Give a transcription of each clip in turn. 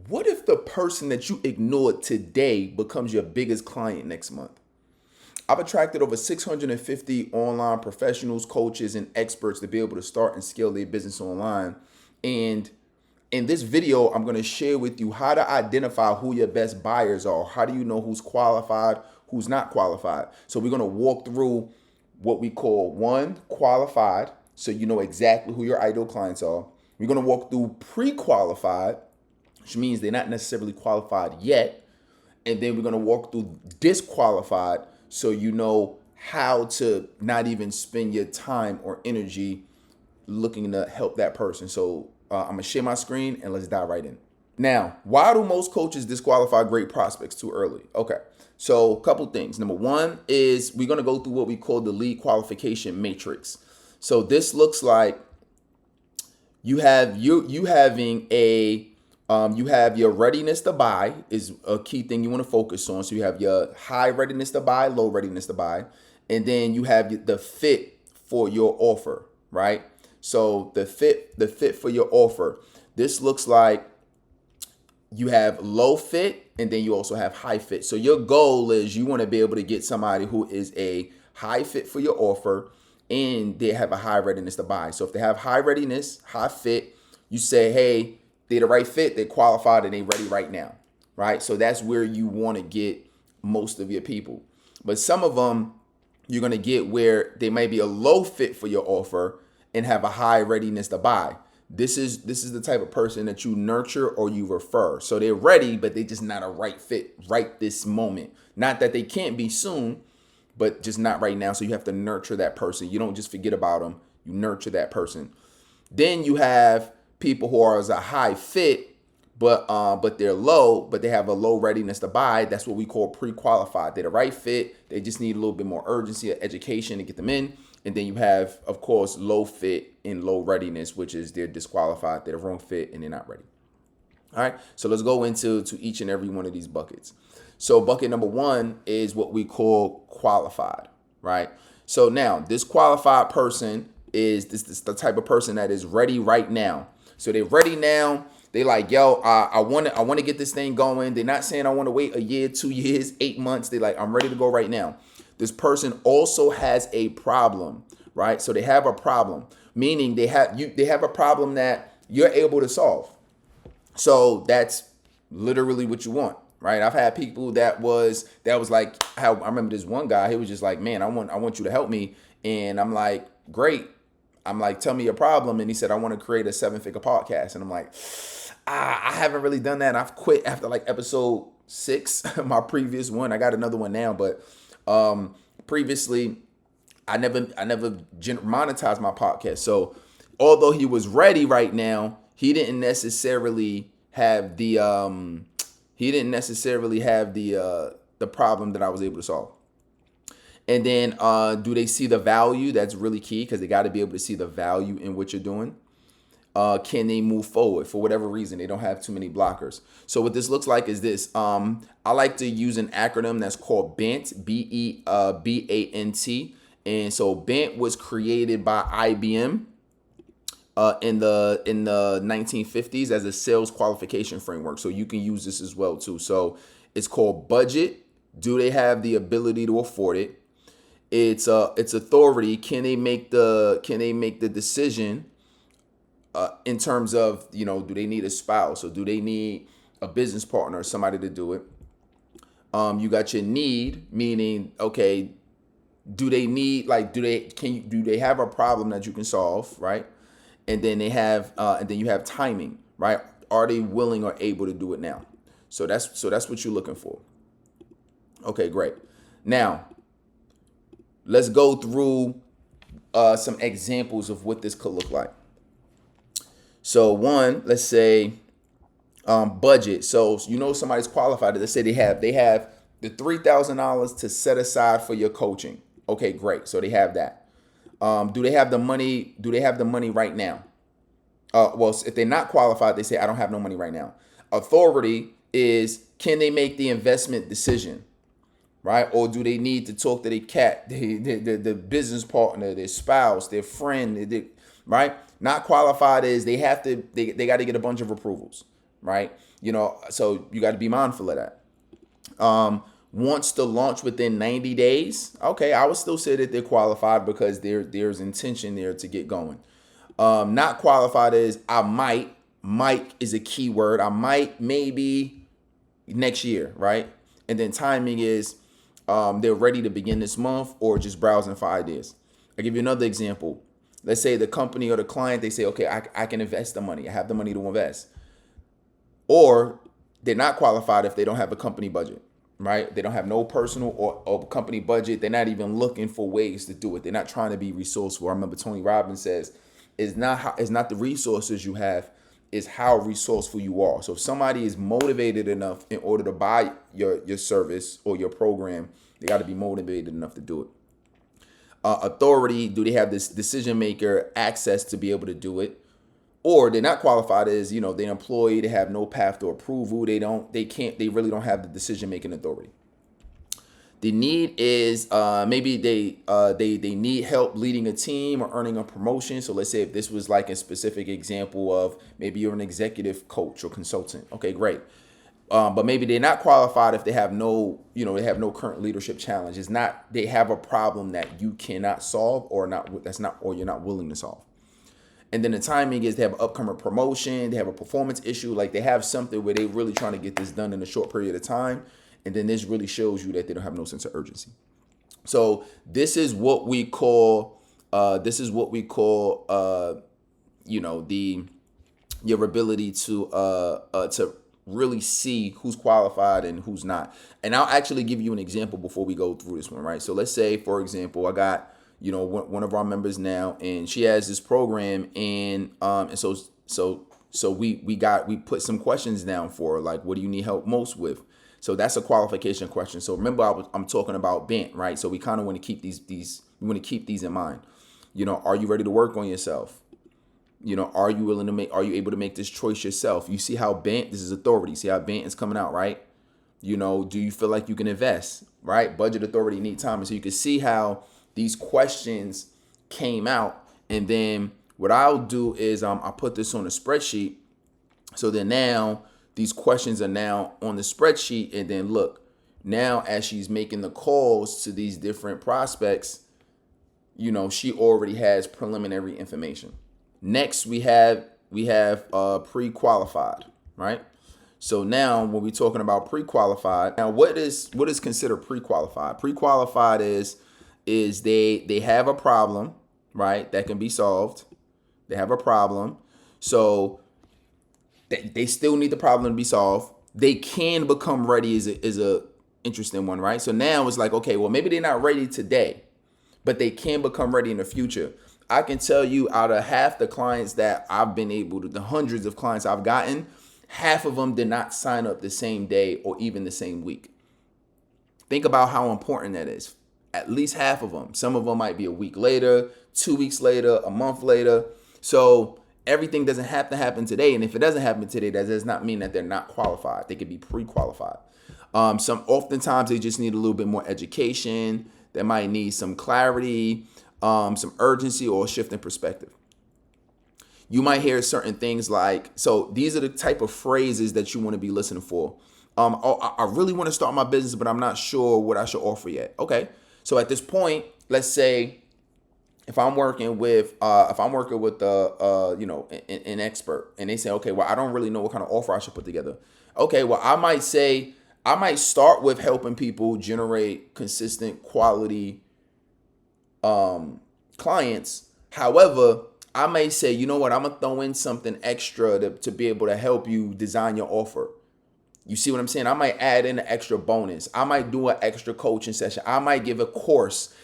What if the person that you ignored today becomes your biggest client next month? I've attracted over 650 online professionals, coaches, and experts to be able to start and scale their business online. And in this video, I'm going to share with you how to identify who your best buyers are. How do you know who's qualified, who's not qualified? So we're going to walk through what we call one, qualified, so you know exactly who your ideal clients are. We're going to walk through pre-qualified, which means they're not necessarily qualified yet. And then we're going to walk through disqualified, so you know how to not even spend your time or energy looking to help that person. So I'm gonna share my screen and let's dive right in. Now, why do most coaches disqualify great prospects too early? Okay, so a couple things. Number one is we're gonna go through what we call the lead qualification matrix. So this looks like you have you having a you have your readiness to buy is a key thing you want to focus on. So you have your high readiness to buy, low readiness to buy, and then you have the fit for your offer, right? So the fit for your offer. This looks like you have low fit and then you also have high fit. So your goal is you want to be able to get somebody who is a high fit for your offer and they have a high readiness to buy. So if they have high readiness, high fit, you say, hey, they're the right fit, they're qualified, and they're ready right now, right? So that's where you want to get most of your people. But some of them you're going to get where they might be a low fit for your offer and have a high readiness to buy. This is the type of person that you nurture or you refer. So they're ready, but they're just not a right fit right this moment. Not that they can't be soon, but just not right now. So you have to nurture that person. You don't just forget about them. You nurture that person. Then you have people who are as a high fit, but they're low, but they have a low readiness to buy. That's what we call pre-qualified. They're the right fit. They just need a little bit more urgency or education to get them in. And then you have, of course, low fit and low readiness, which is they're disqualified, they're the wrong fit, and they're not ready. All right, so let's go into each and every one of these buckets. So bucket number one is what we call qualified, right? So now this qualified person is this the type of person that is ready right now. So they're ready now. They like, yo, I want to get this thing going. They're not saying I want to wait a year, 2 years, 8 months. They're like, I'm ready to go right now. This person also has a problem, right? So they have a problem, meaning they have a problem that you're able to solve. So that's literally what you want, right? I've had people that was like, how I remember this one guy, he was just like, man, I want you to help me. And I'm like, great. I'm like, tell me your problem. And he said, I want to create a 7-figure podcast. And I'm like, I haven't really done that. I've quit after like episode 6, my previous one. I got another one now, but previously I never monetized my podcast. So although he was ready right now, he didn't necessarily have the problem that I was able to solve. And then do they see the value? That's really key because they got to be able to see the value in what you're doing. Can they move forward for whatever reason? They don't have too many blockers. So what this looks like is this. I like to use an acronym that's called BANT, BANT. And so BANT was created by IBM in the 1950s as a sales qualification framework. So you can use this as well too. So it's called budget. Do they have the ability to afford it? It's authority. Can they make the decision in terms of, do they need a spouse or do they need a business partner or somebody to do it? You got your need, meaning, okay, do they need, like, do they have a problem that you can solve, right? And then you have timing, right? Are they willing or able to do it now? So that's what you're looking for. Okay, great. Now, let's go through some examples of what this could look like. So one, let's say budget. So somebody's qualified. Let's say they have the $3,000 to set aside for your coaching. Okay, great. So they have that. Do they have the money? Do they have the money right now? Well, if they're not qualified, they say, I don't have no money right now. Authority is, can they make the investment decision? Right? Or do they need to talk to their cat, the business partner, their spouse, their friend, right? Not qualified is they got to get a bunch of approvals, right? So you got to be mindful of that. Wants to launch within 90 days. Okay, I would still say that they're qualified because there's intention there to get going. Not qualified is I might. Might is a key word. I might, maybe next year, right? And then timing is they're ready to begin this month or just browsing for ideas. I'll give you another example. Let's say the company or the client, they say, okay, I can invest the money. I have the money to invest. Or they're not qualified if they don't have a company budget, right? They don't have no personal or company budget. They're not even looking for ways to do it. They're not trying to be resourceful. I remember Tony Robbins says, it's not the resources you have, is how resourceful you are. So if somebody is motivated enough in order to buy your service or your program, they got to be motivated enough to do it. Authority, do they have this decision maker access to be able to do it? Or they're not qualified as, they're employed, they have no path to approval, they really don't have the decision making authority. The need is maybe they need help leading a team or earning a promotion. So let's say if this was like a specific example of maybe you're an executive coach or consultant. Okay, great. But maybe they're not qualified if they have no current leadership challenge. It's not, they have a problem that you cannot solve or you're not willing to solve. And then the timing is they have an upcoming promotion, they have a performance issue, like they have something where they're really trying to get this done in a short period of time. And then this really shows you that they don't have no sense of urgency. So this is what we call your ability to really see who's qualified and who's not. And I'll actually give you an example before we go through this one, right? So let's say, for example, I got one of our members now, and she has this program, and so we put some questions down for her, like, what do you need help most with? So that's a qualification question. So remember, I'm talking about BANT, right? So we kind of want to keep these in mind. Are you ready to work on yourself? Are you able to make this choice yourself? You see how BANT, this is authority. See how BANT is coming out, right? Do you feel like you can invest, right? Budget, authority, need time. And so you can see how these questions came out. And then what I'll do is I'll put this on a spreadsheet. So then now these questions are now on the spreadsheet. And then look, now as she's making the calls to these different prospects, she already has preliminary information. Next, we have pre-qualified, right? So now when we're talking about pre-qualified, now what is considered pre-qualified? Pre-qualified is they have a problem, right? That can be solved. They have a problem. So they still need the problem to be solved. They can become ready is a interesting one, right? So now it's like, okay, well, maybe they're not ready today, but they can become ready in the future. I can tell you, out of half the clients that I've been able to, the hundreds of clients I've gotten, half of them did not sign up the same day or even the same week. Think about how important that is. At least half of them. Some of them might be a week later, 2 weeks later, a month later. So everything doesn't have to happen today. And if it doesn't happen today, that does not mean that they're not qualified. They could be pre-qualified. Oftentimes they just need a little bit more education. They might need some clarity, some urgency, or a shift in perspective. You might hear certain things like, so these are the type of phrases that you want to be listening for. I really want to start my business, but I'm not sure what I should offer yet. Okay. So at this point, let's say if I'm working with an expert, and they say, okay, well, I don't really know what kind of offer I should put together. Okay. Well, I might start with helping people generate consistent quality clients. However, I may say, you know what, I'm gonna throw in something extra to be able to help you design your offer. You see what I'm saying? I might add in an extra bonus. I might do an extra coaching session. I might give a course.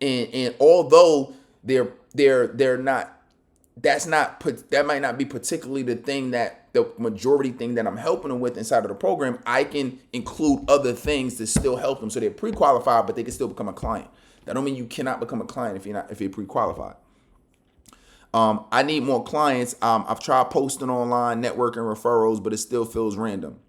And although they're not, that might not be particularly the majority thing that I'm helping them with inside of the program, I can include other things to still help them. So they're pre-qualified, but they can still become a client. That don't mean you cannot become a client if you're pre-qualified. I need more clients. I've tried posting online, networking, referrals, but it still feels random,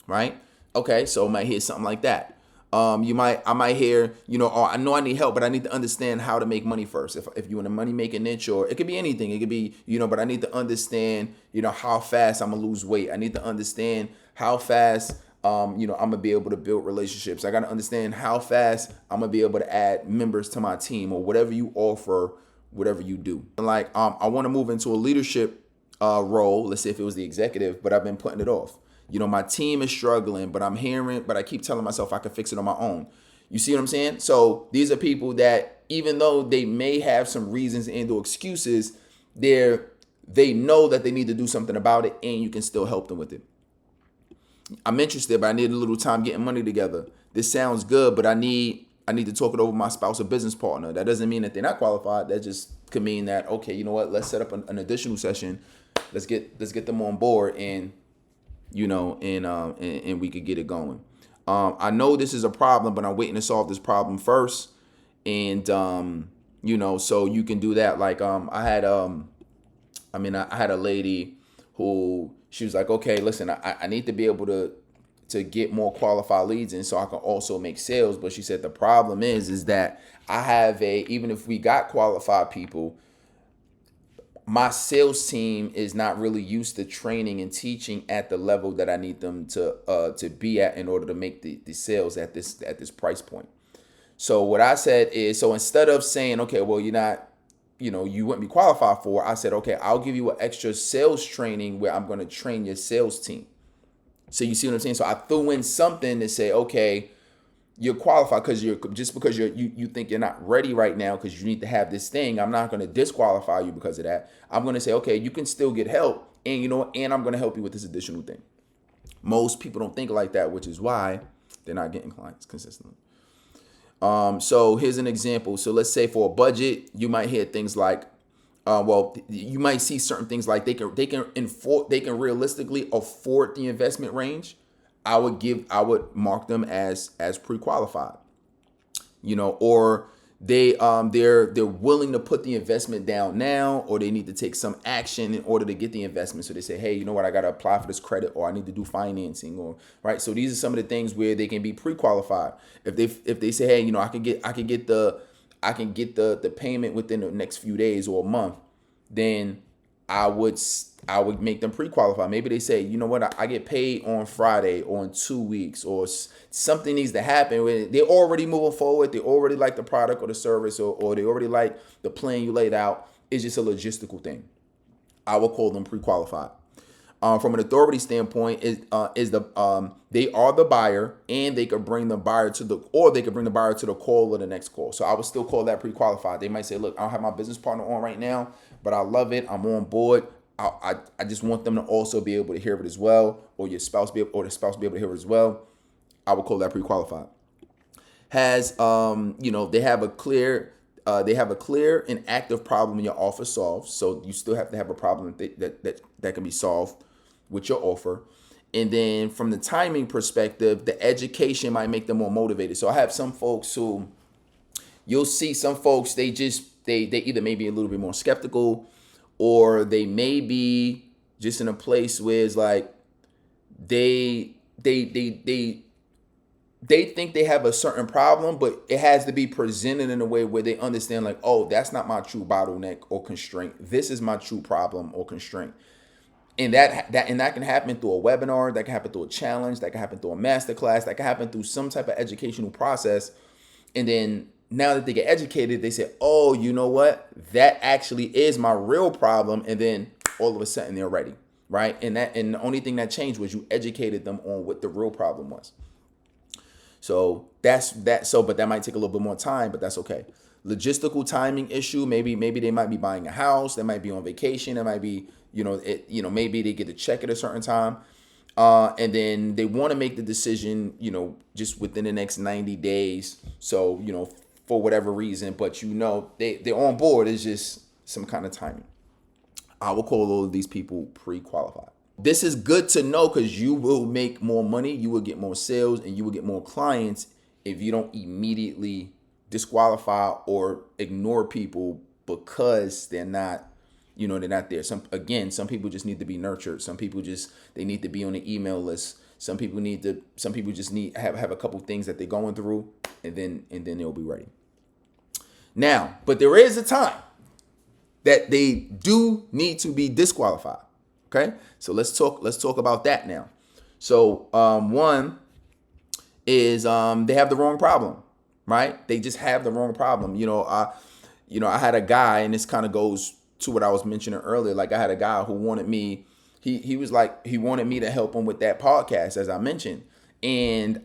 right? Okay, so I might hear something like that. I might hear, oh, I know I need help, but I need to understand how to make money first. If you're in a money making niche, or it could be anything, it could be, but I need to understand, how fast I'm gonna lose weight. I need to understand how fast, I'm gonna be able to build relationships. I gotta understand how fast I'm gonna be able to add members to my team, or whatever you offer, whatever you do. Like, I want to move into a leadership role. Let's say if it was the executive, but I've been putting it off. My team is struggling, but I keep telling myself I can fix it on my own. You see what I'm saying? So these are people that, even though they may have some reasons and or excuses, they know that they need to do something about it, and you can still help them with it. I'm interested, but I need a little time getting money together. This sounds good, but I need to talk it over with my spouse or business partner. That doesn't mean that they're not qualified. That just could mean that, okay, you know what? Let's set up an additional session. Let's get them on board, and and we could get it going. I know this is a problem, but I'm waiting to solve this problem first. And so you can do that. Like, I had a lady who, she was like, okay, listen, I need to be able to get more qualified leads, and so I can also make sales. But she said the problem is that I have even if we got qualified people, my sales team is not really used to training and teaching at the level that I need them to be at in order to make the sales at this price point. So what I said is, so instead of saying, okay, well, you're not, you wouldn't be qualified for, I said, okay, I'll give you an extra sales training where I'm going to train your sales team. So you see what I'm saying? So I threw in something to say, okay, you're qualified because you think you're not ready right now because you need to have this thing. I'm not going to disqualify you because of that. I'm going to say, okay, you can still get help, and and I'm going to help you with this additional thing. Most people don't think like that, which is why they're not getting clients consistently. So here's an example. So let's say for a budget, you might hear things like, you might see certain things like they can realistically afford the investment range. I would mark them as pre-qualified, or they're willing to put the investment down now, or they need to take some action in order to get the investment. So they say, hey, you know what, I got to apply for this credit, or I need to do financing, or right. So these are some of the things where they can be pre-qualified. If they say, hey, I can get the payment within the next few days or a month, then I would make them pre-qualify. Maybe they say, you know what, I get paid on Friday or in 2 weeks, or something needs to happen. They're already moving forward. They already like the product or the service, or they already like the plan you laid out. It's just a logistical thing. I will call them pre-qualified. From an authority standpoint, they are the buyer, and they could bring the buyer to the call or the next call. So I would still call that pre-qualified. They might say, look, I don't have my business partner on right now, but I love it. I'm on board. I just want them to also be able to hear it as well, or the spouse be able to hear it as well. I would call that pre-qualified. Has they have a clear and active problem in your offer solved. So you still have to have a problem that can be solved with your offer. And then from the timing perspective, the education might make them more motivated. So I have some folks who, you'll see some folks, they either may be a little bit more skeptical, or they may be just in a place where it's like they think they have a certain problem, but it has to be presented in a way where they understand, like, oh, that's not my true bottleneck or constraint. This is my true problem or constraint. And that can happen through a webinar, that can happen through a challenge, that can happen through a masterclass, that can happen through some type of educational process. And then now that they get educated, they say, oh, you know what? That actually is my real problem. And then all of a sudden they're ready, right? And the only thing that changed was you educated them on what the real problem was. So that's that. So, but that might take a little bit more time, but that's okay. Logistical timing issue. Maybe they might be buying a house. They might be on vacation. It might be, maybe they get a check at a certain time. And then they want to make the decision, just within the next 90 days. So, for whatever reason, but they're on board. It's just some kind of timing. I will call all of these people pre-qualified. This is good to know because you will make more money, you will get more sales, and you will get more clients if you don't immediately disqualify or ignore people because they're not there. Some people just need to be nurtured. Some people they need to be on the email list. Some people just need have a couple things that they're going through, and then they'll be ready. Now, but there is a time that they do need to be disqualified. Okay, so let's talk about that now. So one is they have the wrong problem, right? They just have the wrong problem. I had a guy, and this kind of goes to what I was mentioning earlier. Like, I had a guy who wanted me. He was like, he wanted me to help him with that podcast, as I mentioned, and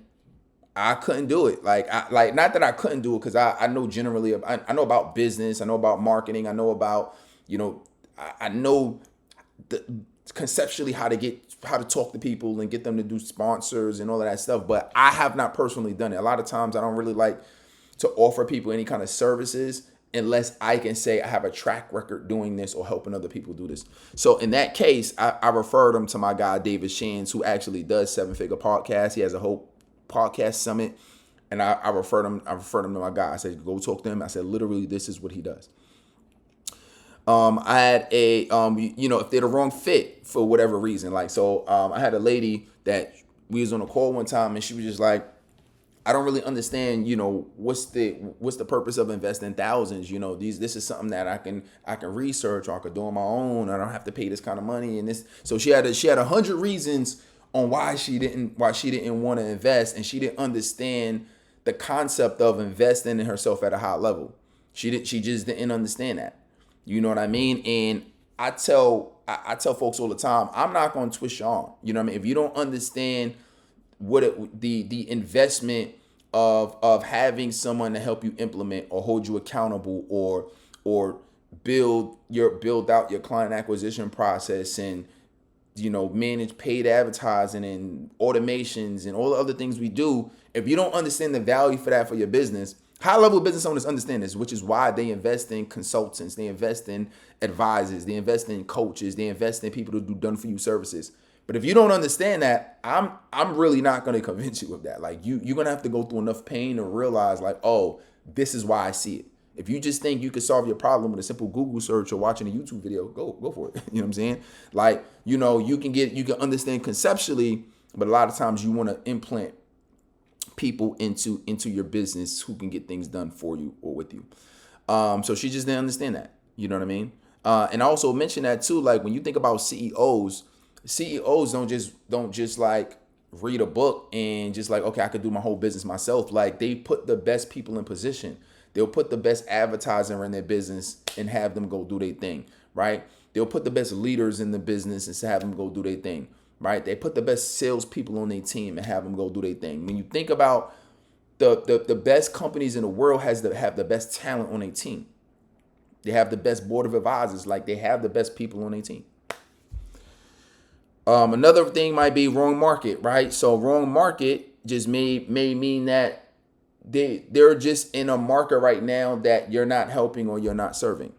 I couldn't do it. Not that I couldn't do it, because I know generally, I know about business, I know about marketing, I know about, I know conceptually how to talk to people and get them to do sponsors and all of that stuff. But I have not personally done it. A lot of times I don't really like to offer people any kind of services unless I can say I have a track record doing this or helping other people do this. So in that case, I referred them to my guy, David Shands, who actually does 7-Figure Podcast. He has a whole podcast summit. And I referred him to my guy. I said, go talk to him. I said, literally, this is what he does. I had a, if they're the wrong fit for whatever reason, I had a lady that we was on a call one time, and she was just like, I don't really understand, what's the purpose of investing thousands? This is something that I can research, or I could do on my own. I don't have to pay this kind of money. And this, so she had 100 reasons on why she didn't want to invest, and she didn't understand the concept of investing in herself at a high level. She just didn't understand that. You know what I mean? And I tell folks all the time, I'm not going to twist your arm. You know what I mean? If you don't understand the investment of having someone to help you implement or hold you accountable, or build out your client acquisition process, and manage paid advertising and automations and all the other things we do, if you don't understand the value for that for your business, high level business owners understand this, which is why they invest in consultants, they invest in advisors, they invest in coaches, they invest in people to do done for you services. But if you don't understand that, I'm really not going to convince you of that. Like, you're going to have to go through enough pain to realize, like, oh, this is why I see it. If you just think you can solve your problem with a simple Google search or watching a YouTube video, go for it. You know what I'm saying? Like, you can understand conceptually, but a lot of times you want to implant people into your business who can get things done for you or with you. So she just didn't understand that. You know what I mean? And I also mentioned that too. Like, when you think about CEOs don't just like read a book and just like, okay, I could do my whole business myself. Like, they put the best people in position. They'll put the best advertiser in their business and have them go do their thing, right? They'll put the best leaders in the business and have them go do their thing, right? They put the best salespeople on their team and have them go do their thing. When you think about the best companies in the world have the best talent on their team. They have the best board of advisors. Like, they have the best people on their team. Another thing might be wrong market, right? So wrong market just may mean that they're just in a market right now that you're not helping or you're not serving.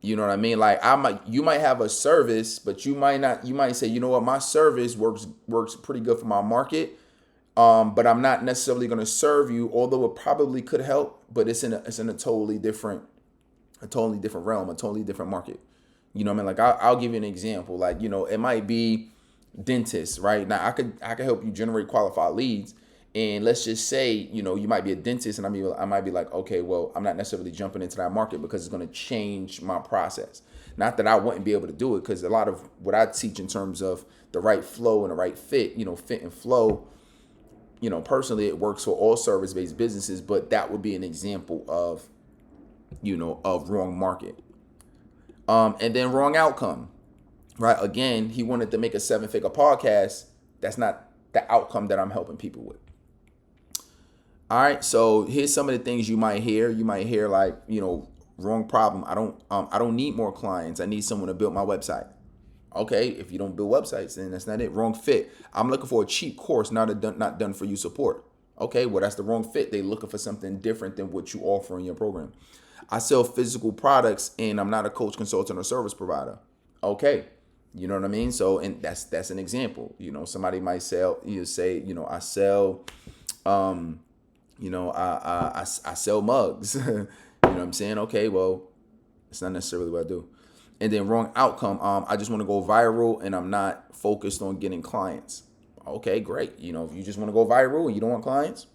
You know what I mean? Like, you might have a service, but you might not. You might say, you know what, my service works pretty good for my market, but I'm not necessarily going to serve you. Although it probably could help, but it's in a totally different realm, a totally different market. You know what I mean? Like, I'll give you an example. Like, it might be dentists, right? Now I could help you generate qualified leads. And let's just say, you might be a dentist, and I might be like, okay, well, I'm not necessarily jumping into that market because it's going to change my process. Not that I wouldn't be able to do it, because a lot of what I teach in terms of the right flow and the right fit, fit and flow, personally, it works for all service-based businesses, but that would be an example of wrong market. And then wrong outcome, right? Again, he wanted to make a 7-figure podcast. That's not the outcome that I'm helping people with. All right, so here's some of the things you might hear. You might hear like, wrong problem. I don't need more clients. I need someone to build my website. Okay, if you don't build websites, then that's not it. Wrong fit. I'm looking for a cheap course, not done for you support. Okay, well, that's the wrong fit. They're looking for something different than what you offer in your program. I sell physical products, and I'm not a coach, consultant, or service provider. Okay, you know what I mean? So, and that's an example. Somebody might say, I sell, I sell mugs. You know what I'm saying? Okay, well, it's not necessarily what I do. And then wrong outcome. I just want to go viral, and I'm not focused on getting clients. Okay, great. You know, if you just want to go viral and you don't want clients,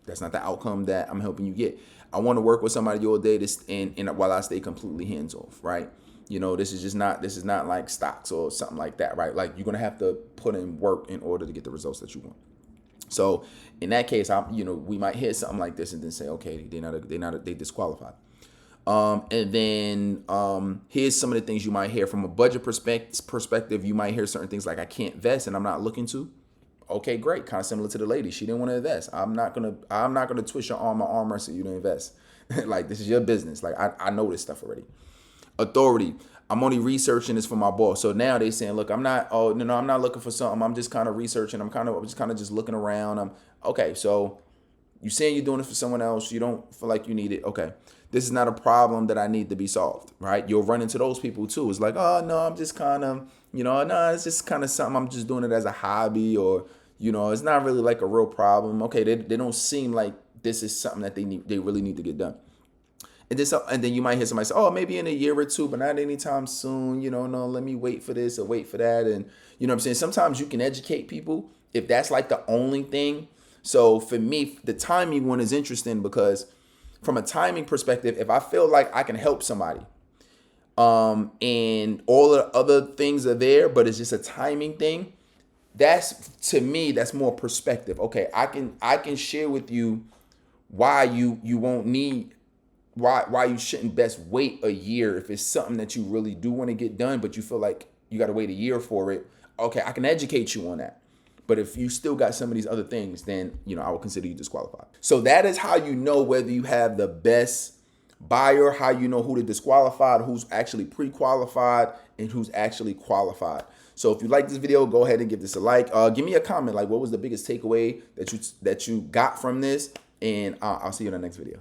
that's not the outcome that I'm helping you get. I want to work with somebody all day and while I stay completely hands off, right? You know, this is not like stocks or something like that, right? Like you're gonna have to put in work in order to get the results that you want. So in that case, we might hear something like this and then say, okay, they disqualified. And then here's some of the things you might hear from a budget perspective. You might hear certain things like, I can't invest and I'm not looking to. Okay, great. Kind of similar to the lady. She didn't want to invest. I'm not gonna twist your arm wrestle you to invest. Like, this is your business. Like, I know this stuff already. Authority. I'm only researching this for my boss. So now they saying, look, I'm not looking for something. I'm just kind of researching. I'm just looking around. Okay, so you saying you're doing it for someone else. You don't feel like you need it. Okay. This is not a problem that I need to be solved, right? You'll run into those people too. It's like, oh no, I'm just kind of, no, it's just kind of something. I'm just doing it as a hobby, or, it's not really like a real problem. Okay, they don't seem like this is something that they really need to get done. And then you might hear somebody say, oh, maybe in a year or two, but not anytime soon. No, let me wait for this or wait for that. And you know what I'm saying? Sometimes you can educate people if that's like the only thing. So for me, the timing one is interesting because from a timing perspective, if I feel like I can help somebody, and all the other things are there, but it's just a timing thing, to me, that's more perspective. Okay, I can share with you why you won't need why you shouldn't best wait a year if it's something that you really do want to get done, but you feel like you got to wait a year for it. Okay, I can educate you on that. But if you still got some of these other things, then, I would consider you disqualified. So that is how you know whether you have the best buyer, how you know who to disqualify, who's actually pre-qualified, and who's actually qualified. So if you like this video, go ahead and give this a like. Give me a comment, like what was the biggest takeaway that you got from this, and I'll see you in the next video.